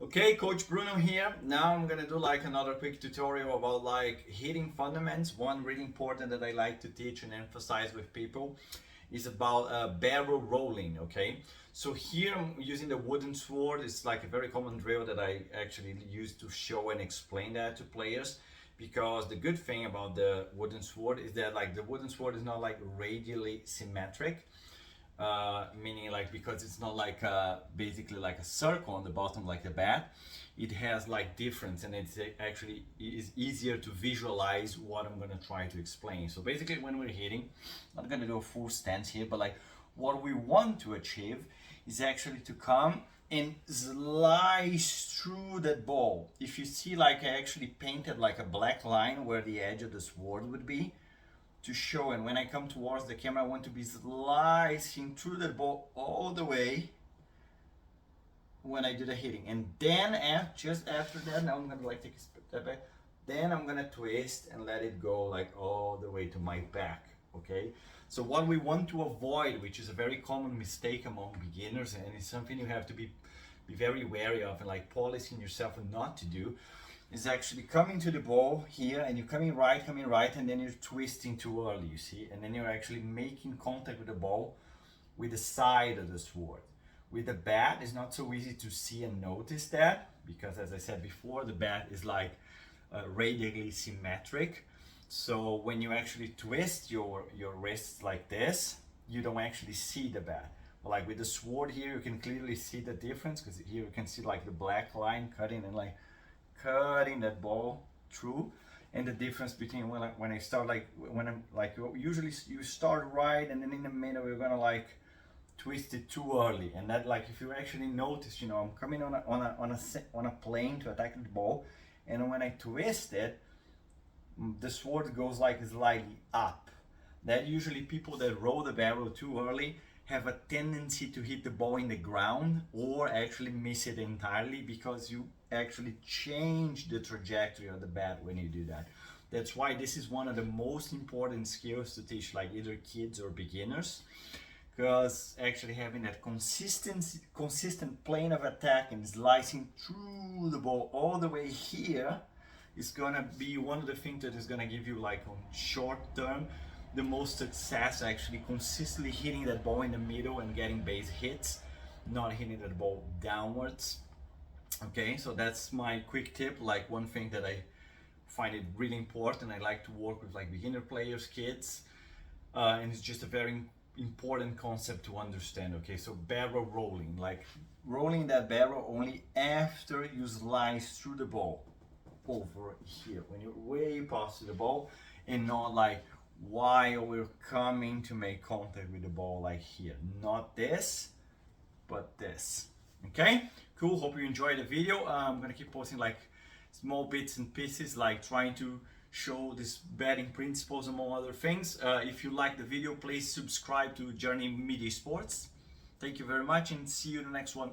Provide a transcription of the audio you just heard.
Okay, Coach Bruno here. Now I'm gonna do like another quick tutorial about like hitting fundamentals. One really important that I like to teach and emphasize with people is about barrel rolling. Okay, so here I'm using the wooden sword. It's like a very common drill that I actually use to show and explain that to players. Because the good thing about the wooden sword is that like the wooden sword is not like radially symmetric, meaning like because it's not like basically like a circle on the bottom like the bat. It has like difference, and it's actually is easier to visualize what I'm gonna try to explain. So basically when we're hitting, I'm not gonna do a full stance here, but like what we want to achieve is actually to come and slice through that ball. If you see, like I actually painted like a black line where the edge of the sword would be to show, and when I come towards the camera I want to be slicing through the ball all the way when I do the hitting. And then just after that, now I'm gonna like take a step back, then I'm gonna twist and let it go like all the way to my back. Okay, so what we want to avoid, which is a very common mistake among beginners, and it's something you have to be very wary of and like polishing yourself and not to do, is actually coming to the ball here and you're coming right, and then you're twisting too early, you see, and then you're actually making contact with the ball with the side of the sword. With the bat, it's not so easy to see and notice that, because as I said before, the bat is like radially symmetric. So when you actually twist your wrists like this, you don't actually see the bat. But like with the sword here, you can clearly see the difference, because here you can see like the black line cutting and like cutting that ball through, and the difference between when I start like when I'm like usually you start right and then in the middle you're gonna like twist it too early, and that like if you actually notice, you know, I'm coming on a plane to attack the ball, and when I twist it, the sword goes like slightly up. That usually people that roll the barrel too early have a tendency to hit the ball in the ground or actually miss it entirely, because you actually change the trajectory of the bat when you do that. That's why this is one of the most important skills to teach like either kids or beginners, because actually having that consistent plane of attack and slicing through the ball all the way here is gonna be one of the things that is gonna give you like on short term the most success, actually consistently hitting that ball in the middle and getting base hits, not hitting that ball downwards. Okay, so that's my quick tip, like one thing that I find it really important. I like to work with like beginner players, kids, and it's just a very important concept to understand. Okay, so barrel rolling, like rolling that barrel only after you slice through the ball over here, when you're way past the ball, and not like while we're coming to make contact with the ball like here. Not this, but this. Okay, cool. Hope you enjoyed the video. I'm gonna keep posting like small bits and pieces, like trying to show these batting principles among other things. If you like the video, please subscribe to Journey Media Sports. Thank you very much, and see you in the next one.